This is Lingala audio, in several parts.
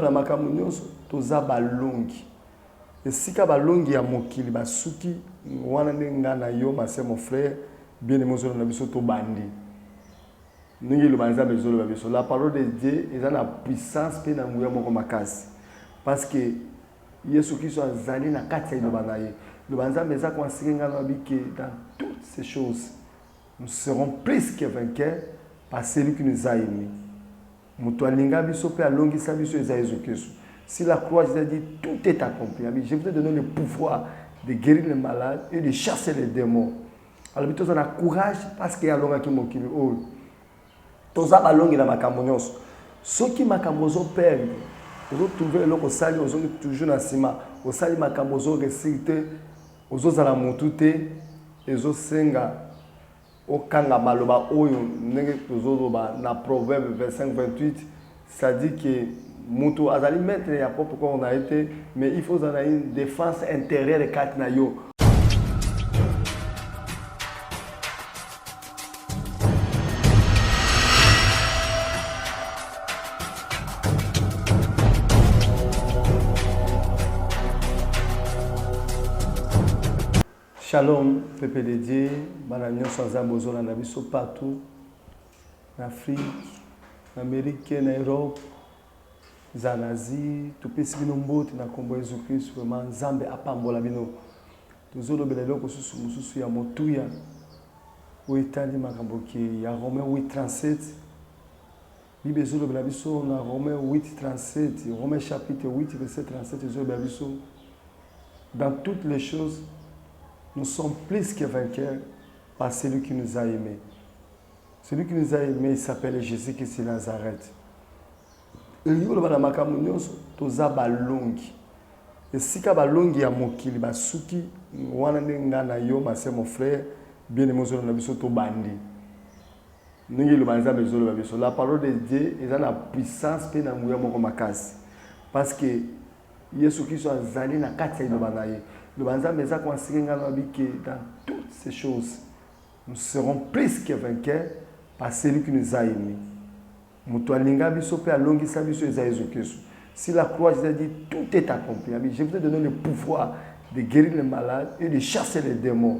Na makambo nyonso toza balongi esika balongi ya mokili basuki wana ndenga na yo ma mon frère bien aimé ozolo na biso to bandi ningi lo banza bezolo ba biso la parole de Dieu eza na puissance pe na nguya moko makasi parce que Yesu Kristo azali na kati ya lo banaye lo banza meza kwa sikinga na biki dans toutes ces choses nous serons plus que vainqueurs par celui qui nous a aimés. Si la croix a dit tout est accompli, je vous ai donné le pouvoir de guérir les malades et de chasser les démons. Alors, nous avons courage parce qu'il y a l'onga qui m'a dit tous a balongi na makamonyos. Ceux qui makamozo perdent, vous trouvez le sali, vous avez toujours na sima, au sali makamozo récité, aux autres à la montée, et aux senga. Okanga maloba oyo nenge tozoloba na proverbe 25-28 ça dit que mutu azali maître ya propre quoi on a été mais il faut avoir une défense intérieure kati na yo. Shalom, peuple de Dieu, Bananion sans Amazon, en Abisso partout, en Afrique, en Amérique, en Europe, en Asie, tout pays qui nous monte, dans le combat Jésus-Christ, vraiment, Zambé, Apambola, Bino. Nous avons des gens qui sont sous la Motouya, où est allé Makamboki, il y a Romain 8:37. Bible Zolo Blabiso, on a Romain 8:37, Romain chapitre 8, verset 37, Zolo Blabiso. Dans toutes les choses, nous sommes plus que vainqueurs par celui qui nous a aimés. Celui qui nous a aimés, il s'appelle Jésus-Christ de Nazareth. Et il y a toza balongi. Et si ka balongi ya mokili basuki wana ndenga na yo mon frère bien aimé ozolo na biso to bandi. Ningi lo banza bezolo ba biso. La parole de Dieu est na puissance pe na nguya moko makasi. Parce que Yesu Kristo azali na kati ya lo banaye. Le banza meza kwa sikinga na biki dans toutes ces choses nous serons plus que vainqueurs par celui qui nous a aimés. Mutualinga biso pe alongisa biso eza Jésus Christ. Si la croix a dit tout est accompli, je vous ai donné le pouvoir de guérir les malades et de chasser les démons.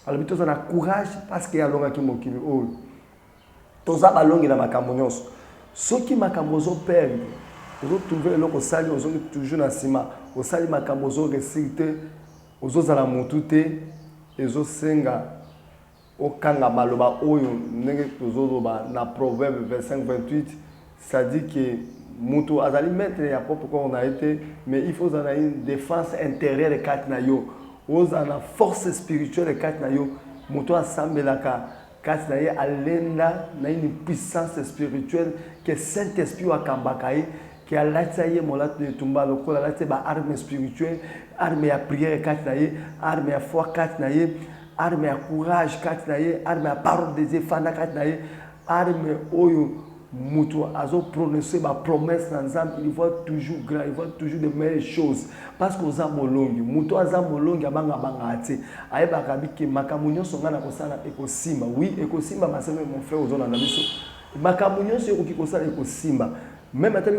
Alors nous avons courage parce qu'il y a l'onga qui m'a dit tous a balongi na makamonyos. Ceux qui makamozo perdent, vous trouvez le sali, vous avez toujours na sima, au sali makamozo récité. Aux autres à la montée, et aux senga, okanga maloba oyo nenge tozoloba na proverbe 25-28 ça dit que mutu azali maître ya propre quoi on a été mais il faut avoir une défense intérieure kati na yo oza na force spirituelle kati na yo mutu asambelaka kati na ye alenda na une puissance spirituelle que Saint-Esprit akambaka ye qui a l'atelier molat de tumba le col la ba arme spirituelle arme ya prière katnaye arme ya foi katnaye arme ya courage katnaye arme ya parole de Dieu fana katnaye arme oyo mutu azo prononcer ba promesse dans Nzambe il voit toujours grand il voit toujours de meilleures choses parce que oza molongi mutu aza molongi abanga ate ayeba kabiki makamunyo songa na kosala ekosimba oui ekosimba maseme mon frère ozona na biso makamunyo se okikosala ekosimba. Même quand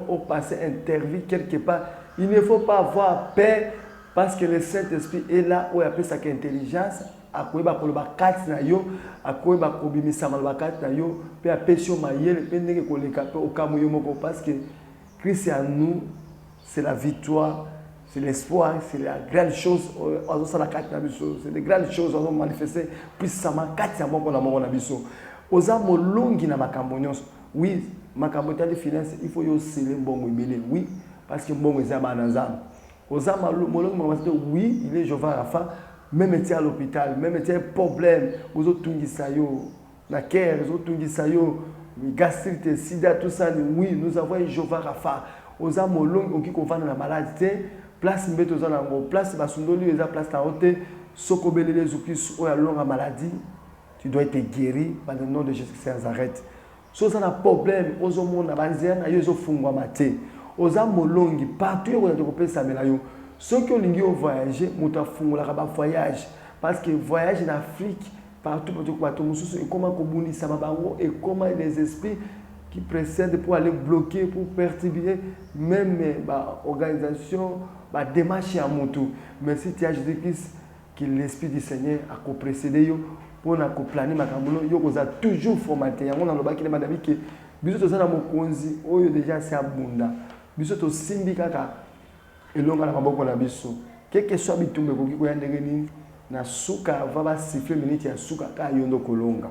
on passe interview quelque part, il ne faut pas avoir peur parce que le Saint-Esprit est là où il appelle ça intelligence. À quoi il va pour quatre na yo, à quoi il va pour bimisa mal quatre na yo, puis à pécho maïel, puis n'est que les capes au camoyo moko parce que Christ à nous, c'est la victoire, c'est l'espoir, c'est la grande chose. On a la quatre na biso, c'est des grandes choses on a manifesté puissamment quatre na moko na moko na biso. Oza molongi na makambonyos, oui. Makamota de finance, il faut y sceller bon humilié. Oui, parce que bon, ils ont un Osama, oui, il est Jehovah Rapha, même était à l'hôpital, même était un problème. Aux autres Tungisayo, la guerre, aux autres Tungisayo, gastrite, sida, tout ça. Oui, nous avons Jehovah Rapha. Osama, on qui confond la maladie, place Mbetozan, place Basundoli, les place la haute, Sokobele, les Zoukis, ou la longue maladie, tu dois être guéri par le nom de Jésus-Christ sans arrêt. Si vous avez un problème, vous avez un problème, vous avez un molongi, partout où vous avez un problème, ceux qui ont voyagé, vous avez un voyage. Parce que voyage en Afrique, partout où vous avez un problème, et comment les esprits qui précèdent pour aller bloquer, pour perturber même l'organisation, la démarche à moto. Mais si tu as Jésus-Christ, que l'Esprit du Seigneur a précédé pour planer ma camono, il a toujours formaté. On a le bac qui est madame qui biso to sana mokonzi oyo déjà c'est abunda. Biso to simbi kaka elonga na maboko na biso. Quel que soit bitumbe ko kiko yandenge nini na suka va siffler minute ya suka ka yondo kolonga.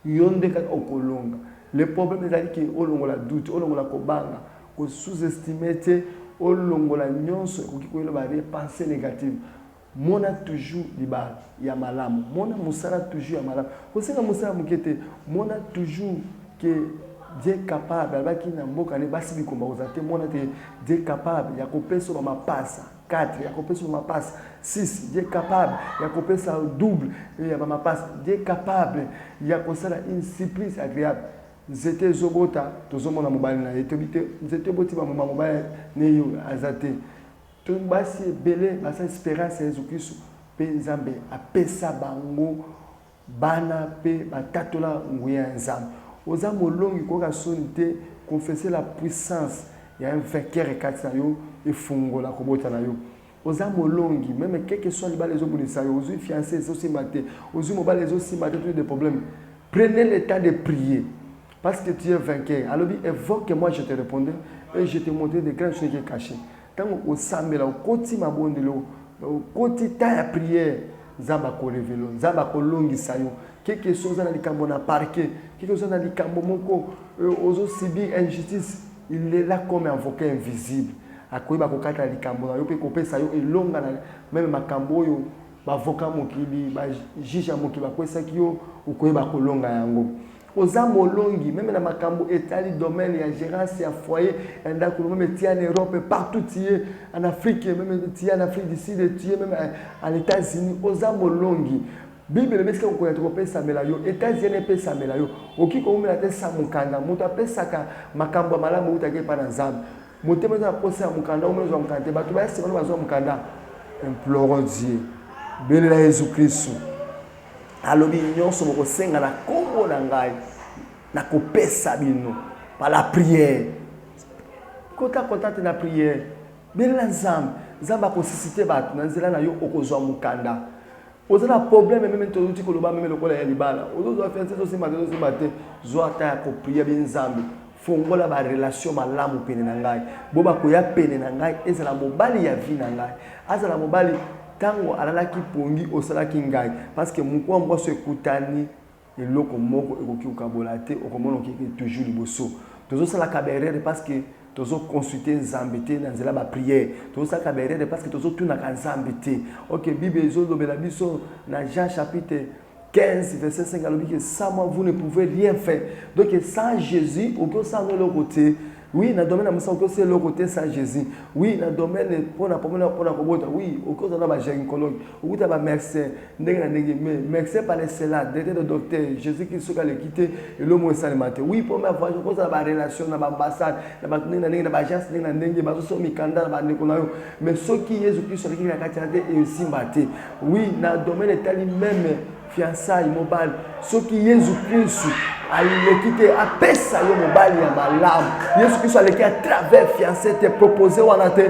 Yonde ka okolonga. Le problème est que olongo la doute, olongo la kobanga, ko sous-estimer te olongo la nyonso ko kiko yelo ba pensée négative. Mona toujours libal ya malamu. Mona musala toujours ya malamu. Ko senga musala mukete, mona toujours que Dieu est capable, avec qui n'a pas de basi bikomba uzate mona te Dieu est capable ya kopesa sur ma passe 4 ya kopesa sur ma passe 6 Dieu est capable ya kopesa double ya ma passe Dieu est capable ya kosala une surprise agréable. Zete zobota tozomona mobali na etobite zete boti ba mobali ne yo azate to basi belé basa espérance Jésus Christ pe nzambe apesa bango bana pe batatola nguya nzambe. Oza molongi koka sonite confesser la puissance il y a un vainqueur et quatre yo et fungola kobota na yo. Oza molongi même quel que soit les balles obunisa yo ozu fiancé aussi maté ozu mobile les aussi maté tous des problèmes. Prenez le temps de prier parce que tu es vainqueur. Alors évoque-moi je te répondrai et je te montrerai des grandes choses qui sont cachées. Tant au sambela au koti mabondelo au koti ta ya prière zamba ko révélo zamba ko longi sayo quelque chose dans les cambons na parquet quelque chose dans les cambons moko ozo subir injustice il est là comme un avocat invisible akoyeba ko kata les cambons yo pe ko pesa yo elonga na même makambo yo ba avocat mokili ba juge mokili ba kwesa kiyo ukoyeba ko longa yango oza molongi même na makambo etali domaine ya gérance ya foyer ndako même tia en Europe partout tié en Afrique même tié en Afrique du Sud tié même en États-Unis oza molongi Bible meska ko ya tropesa melayo États-Unis pesa melayo okiko umela tesa mukanda muta pesa ka makambo malamu utake pa na nzambe motema za posa mukanda umela mukande batu ba sima bazo mukanda implorons Dieu belela Jésus Christ alobi nyonso moko senga na kombo na ngai na kopesa bino par la prière kota na prière belela nzamba ko susciter batu na nzela na yo okozwa mukanda ozana problème même tozuti koloba même lokola ya libala ozo fiancé aussi maté zo ata ya ko prier bien nzambe fongola ba relation malamu pene na ngai boba ko ya pene na ngai ezala mobali ya vie na ngai azala mobali tango alalaki pongi osalaki ngai parce que mukwa mwa so ekutani eloko moko ekoki ukabola te okomona ki toujours liboso tozo sala kaberere parce que tozo consulter nzambe te na nzela ba prière tozo sala kaberere parce que tozo tuna ka nzambe te OK Bible ezo lobela biso na Jean chapitre 15 verset 5 alobi que sans moi vous ne pouvez rien faire donc sans Jésus aucun sans de l'autre côté. Oui, dans le domaine de Moussa, c'est le côté sans Jésus. Oui, dans le domaine pour la communauté, oui, au cause de la gynécologue, au cause de la médecin, médecin par les cela, derrière le docteur, Jésus qui se a quitté et l'homme est salé matin. Oui, pour ma voix, je pense à la relation, à l'ambassade, à l'agence, mais ce qui est Jésus qui se a quitté et aussi maté. Oui, dans le domaine de même fiançailles, mobile, ce qui est Jésus Christ. Alekite apesa yo mobali ya malamu Yesu Kristo aleki à travers fiancé te proposer wana te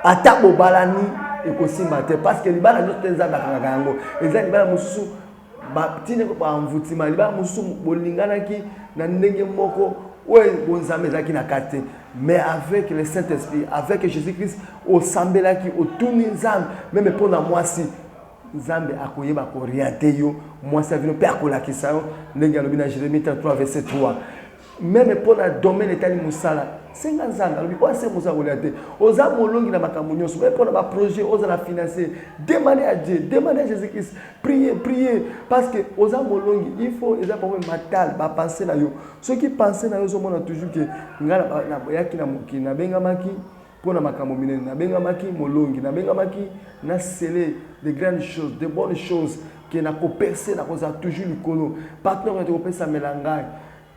ata bobalani ekosimba te parce que libala nyo tenza bakanga yango eza libala mususu batine ko ba mvutima libala mususu bolinganaki na ndenge moko oye bonzambe ezaki na kate mais avec le Saint-Esprit avec Jésus-Christ au sambelaki au tuni nzambe même pour na mwasi nzambe akoyeba ko orienter yo mwasi avino pe akolakisa yo ndenge alobi na Jérémie 33 verset 3 même pour la domaine etali musala senga nzambe alobi kwa se musala orienter oza molongi na makambo nyonso même pour na projet oza na financer demandez à Dieu demandez à Jésus-Christ priez parce que oza molongi il faut eza problème mental ba penser na yo ceux qui pensent na yo zo mona toujours que ngala na yaki na mokili na bengamaki pour makambo minene na bengamaki molongi na bengamaki na sceller de grandes choses de bonnes choses qui na ko percer na ko za toujours likolo partenaire ko pesa melangai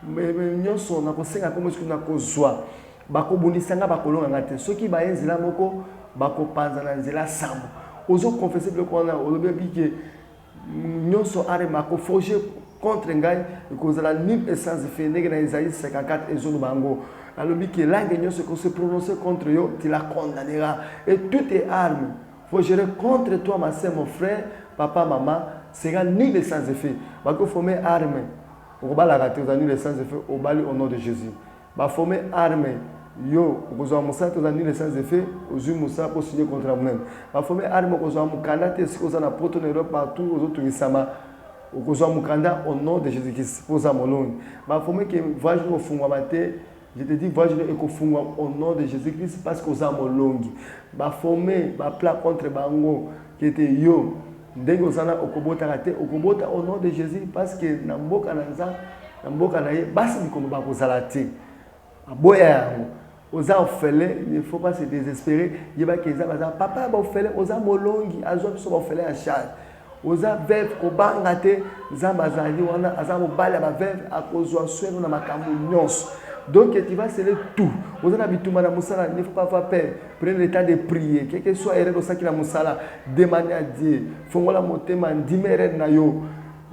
mais nyonso na ko senga comme ce que na ko zwa bako bundisanga bakolonga ngate soki ba yenzela moko bako panza na nzela sambo ozo confesser le ko na olobi que nyonso are mako forger contre ngai ekozala nul et sans effet ndenge na Isaïe 54 ezolo bango alobi que langue nyonso ko se prononcer contre yo tu la condamneras et toutes tes armes faut gérer contre toi ma sœur mon frère papa maman sera nul et sans effet bako former arme okobala raté aux nul et sans effet au bali au nom de Jésus ba former arme yo okozwa mosala toza nul et sans effet ozwi mosala pour signer contre moi-même ba former arme okozwa mukanda te siko za na poto na Europe partout ozotungisama okozwa mukanda au nom de Jésus-Christ poza molongi ba former que voyage ofungwa mate je te dis voyage ekofungwa au nom de Jésus-Christ parce que oza molongi ba former ba plat contre bango qui était yo ndenge ozana okobota raté okobota au nom de Jésus parce que na mboka na nza na mboka na ye basi bikomo ba kozala te aboya yango oza ofele il ne faut pas se désespérer yeba keza baza papa ba ofele oza molongi azwa biso ba ofele ya charge oza veuve kobanga te nzambe azali wana aza mobali ba veuve akozwa sweno na makambo nyonso donc tu vas sceller tout oza na bituma na musala il ne faut pas avoir peur prenez le temps de prier quel que soit erreur osaki na musala demandez à Dieu fongola motema ndima erreur na yo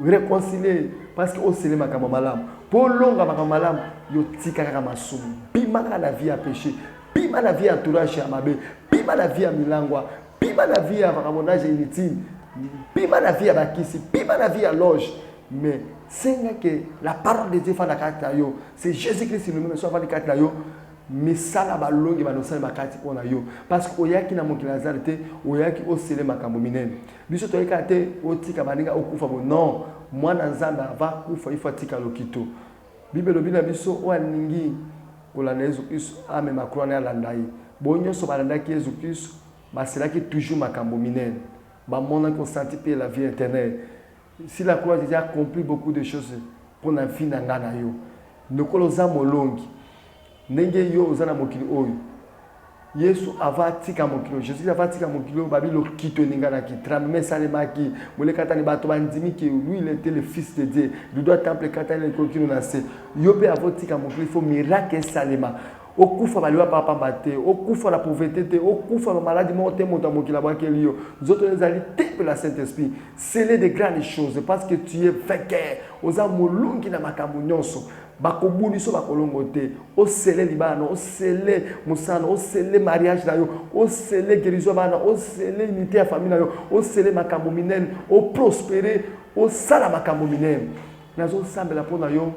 réconcilier parce que osele makambo malamu po longa makambo malamu yo tika kaka masumu bima na vie ya péché bima na vie ya entourage ya mabe bima na vie ya milangwa bima na vie ya vagabondage inutile bima na vie ya bakisi bima na vie ya loge mais c'est que la parole de Dieu fa na kati yo c'est Jésus-Christ lui-même soit fa na kati yo misala balongi banosala makati pona yo parce que oyaki na mokili Lazare te oyaki osele makambo minene biso toyeka te otika baninga okufa bo non mwana nzambe ava kufa ifo atika lokito Bible lobina biso oaningi kolanda Yesu Kristo ame makroa na landa ye bonyoso balandaki Yesu Kristo baselaki toujours makambo minene bamona ko senti pe la vie éternelle si la croix a déjà accompli beaucoup de choses pour la vie na ngana yo nokolo za molongi ndenge yo ozana mokili oyo Yesu avatika mokilo Jésus avatika mokilo babilo kito ningana ki tramé salemaki molekata ni bato bandimi ki lui il était le fils de Dieu lui doit temple katana ko kino na se yo pe avotika mokilo il faut miracle salema okufa baliwa papa mbate okufa la pauvreté te okufa la maladie monte monta mokila bakeli yo zoto ezali temple la Saint-Esprit c'est des grandes choses parce que tu es vainqueur oza molungi na makambo nyonso bakobuniso bakolongo te o sele libano o sele musana o sele mariage na yo o sele guérison bana o sele unité ya famille na yo o sele makambo minene o prospérer o sala makambo minene nazo sambela pona yo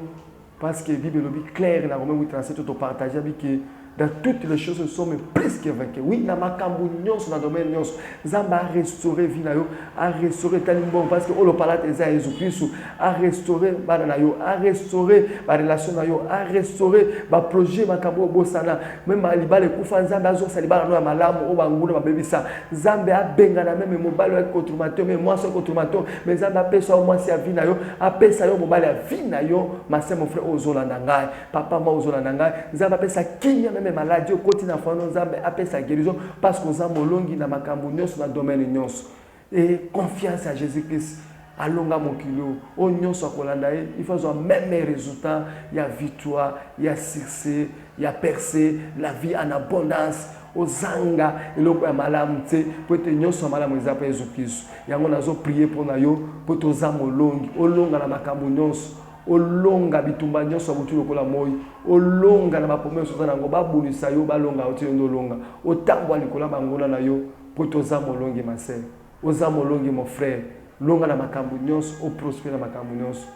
parce que Bible lobi clair na Romains 8:37 to partager avec que dans toutes les choses nous sommes plus que vainqueurs. Oui, na makambo nyonso na domaine nyonso Zamba a restauré vie na yo, a restauré talimbo parce que olo palate eza Jésus Christ a restauré bana na yo, a restauré ba relation na yo, a restauré ba projet makambo bosana même ba libale kufa Nzambe azo salibala no ya malamu o banguna ba bebisa Nzambe a benga na même mobile avec contromateur mais moi sans contromateur mais Nzambe a pesa au moins si vie na yo, a pesa yo mobile ya vie na yo, ma sœur mon frère ozola ngai, papa moi ozola ngai, Nzambe a pesa kinya même maladie au quotidien fano Nzambe appelle sa guérison parce que Nzambe molongi na makambo nyonso na domaine nyonso et confiance à Jésus-Christ alonga mokilo o nyonso akolanda il faut avoir même résultat il y a victoire il y a succès il y a percée la vie en abondance ozanga eloko ya malamu te po ete nyonso malamu eza pa Jésus-Christ yango nazo prier mpona yo po toza molongi olonga na makambo nyonso olonga bitumba nyonso abutu lokola moi olonga na bapromese oza nango babulisa yo balonga oti yo ndolonga otambwa likola bangona na yo po toza molongi ma sœur oza molongi mon frère longa na makambo nyonso oprospere na makambo nyonso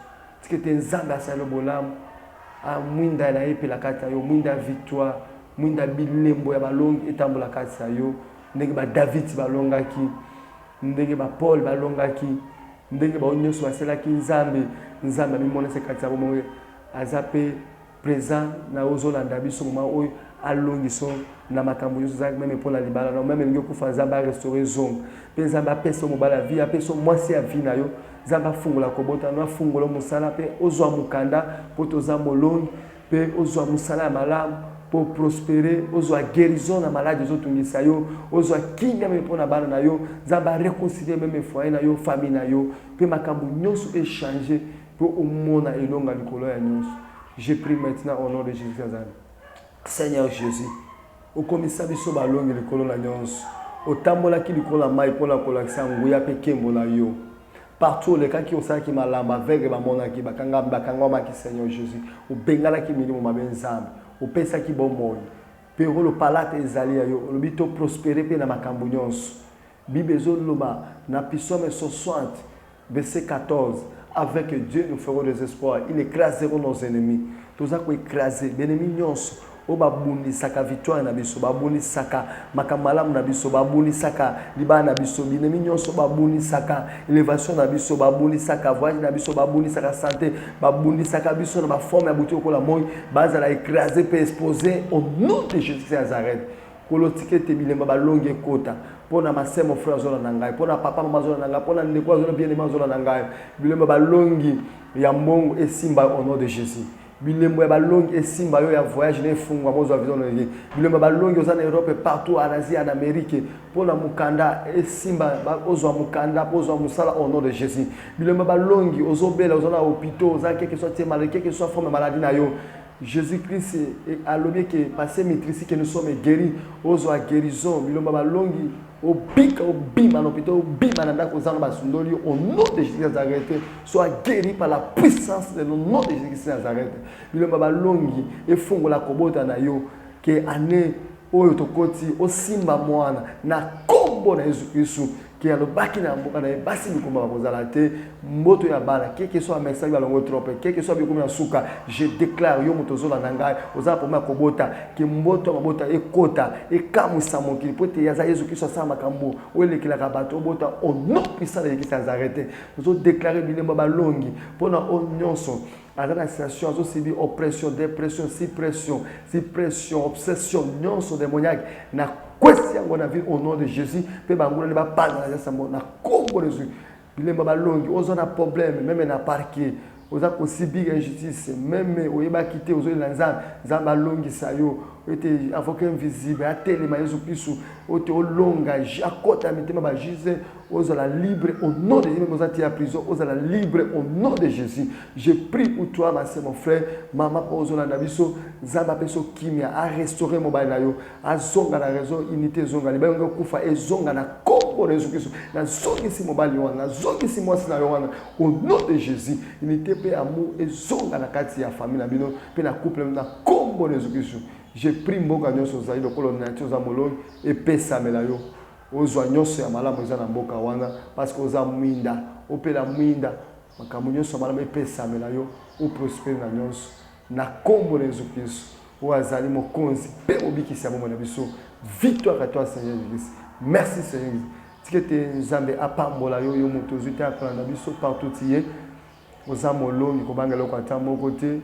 tike te Nzambe asala bolamu amwinda na ye pela kati yo mwinda victoire mwinda bilembo ya balongi etambola kati yo ndenge ba David balongaki ndenge ba Paul balongaki ndenge ba nyonso baselaki Nzambe abimonese kati ya bomoi azape présent na ozolanda biso moment oyo alongiso na makambo nyonso za même pour la libala na même ngi okufa Nzambe restaurer zongo pe Nzambe apesa mobala vie apesa mwasi ya vie na yo Nzambe afungola kobota na fungola musala pe ozwa mukanda po toza molongi pe ozwa musala ya malamu pour prospérer ozwa guérison na maladie zotungisa yo ozwa kinga même pour na bana na yo Nzambe réconcilier même foyer na yo famille na yo pe makambo nyonso échanger pour omona elonga likolo ya nyonso. Je prie maintenant au nom de Jésus Christ. Seigneur Jésus, au commissaire biso balongi likolo na nyonso otambola ki likolo mai pona kolakisa nguya pe kembola yo Partout les cas qui ont ça qui m'a lamba avec ba mona qui bakanga qui Seigneur Jésus. Au bengala qui minimum ma benzambe. Au pesa qui bon monde. Pero le palate ezali yo, le bito prospérer pe na makambo nyonso. Bible ezoloba na Psaume 60 verset 14. Avec Dieu nous ferons des espoirs. Il écrasera nos ennemis. Tous ko écraser ennemis nyonso. O babundi saka victoire na biso babundi saka makamalamu na biso babundi saka libana na biso binemi nyonso babundi saka élévation na biso babundi saka voyage na biso babundi saka santé babundi saka biso na ba forme ya butu kola moyi baza la écraser peut exposer au nom de Jésus de Nazareth kolotike te bilemba balonge kota pona masé mon frère zola na ngai pona papa mama zola na ngai pona ndeko zola bien aimé zola na ngai bilemba balongi ya mbongo esimba au nom de Jésus. Bilembo ya balongi esimba yo ya voyage na efungwa mozo avion na ye bilembo balongi oza na Europe partout en Asie en Amérique pona mukanda esimba ozwa mukanda ozwa musala au nom de Jésus bilembo balongi ozobela ozona hôpital oza quelque soit maladie quelque soit forme maladie na yo Jésus-Christ a l'objet que passé maîtrise que nous sommes guéris ozwa guérison bilembo balongi au bima l'hôpital au bima nanda kozana basundoli au nom de Jésus Nazareth soit guéri par la puissance de nom de Jésus Nazareth bilomba balongi efungola kobota na yo ke ane oyo tokoti osimba mwana na kombo na Yesu Kristo qui a le baki na mboka na basi bikomba kozala te mboto ya bala que soit message balongo trop que soit bikomi na suka je déclare yo moto zola na ngai oza poma kobota ke mboto mabota ekota ekamwisa mokili po te yaza Yesu Kristo sa makambo olekela ka bato bota au nom puissant de Jésus Nazareth nous déclarer bilemba balongi pona onyonso à la situation azo sibi oppression dépression suppression obsession nyonso démoniaque na kwesi yango na vie au nom de Jésus pe bangula ne ba panga na sambo na kombo de Jésus bilemba balongi ozona problème même na parquet oza ko sibi injustice même oyeba quitter ozo lanza zamba longi sayo était avocat invisible a telema Yesu Kristo ote olonga akota mitema ba jise ozala libre au nom de Jésus ozati à prison ozala libre au nom de Jésus je prie pour toi ma sœur mon frère mama ozona na biso zamba peso kimia a restaurer mobile na yo azonga na raison unité zonga libango kufa ezonga na kombo de Jésus Kristo na zongi si mobile wana zongi si mwasi na wana au nom de Jésus unité pe amour ezonga na kati ya famille na bino pe na couple na kombo de Jésus Kristo. Je prie mboka nyonso zali lokolo nature za molongi epesamela yo ozwa nyonso ya malamu eza na mboka wana parce que oza mwinda opela mwinda makambo nyonso malamu epesamela yo oprospere na nyonso na kombo na Yesu Kristo oyo azali mokonzi mpe mobikisi ya bomoi na biso victoire à toi Seigneur Jésus merci Seigneur tike te nzambe apambola yo yo moto ozwi te akola na biso partout tie oza molongi kobanga eloko ata moko te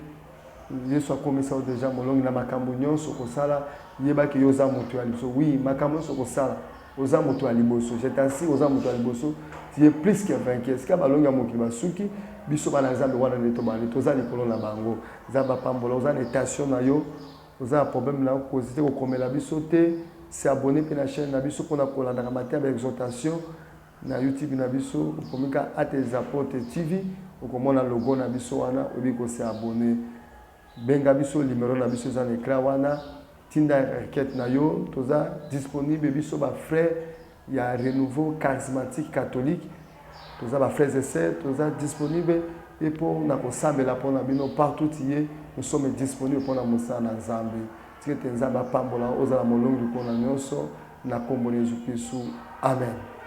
Yesu akomisa déjà molongi na makambo nyonso kosala yebaki yoza moto ya liboso oui makambo nyonso kosala oza moto ya liboso je t'assure oza moto ya liboso tu es plus que vainqueur sika balongi ya mokili basuki biso bana nzambe wana nde tobandi toza likolo na bango nzambe apambola oza na tension na yo oza na problème na kozi te kokomela biso te se abonner pe na chaîne na biso mpona kolandaka matin ya exhortation na YouTube na biso okomika Ates Apôtres TV okomona logo na biso wana obi ko se abonner benga biso numéro na biso za écran wana tinda requête na yo toza disponible biso ba frère ya renouveau charismatique catholique toza ba frères et sœurs toza disponible et pour na kosambela pona bino partout tie nous sommes disponibles pour na mosala na Nzambe tike te Nzambe apambola ozala molongi pona nyonso na kombo na Jésus Kristo amen.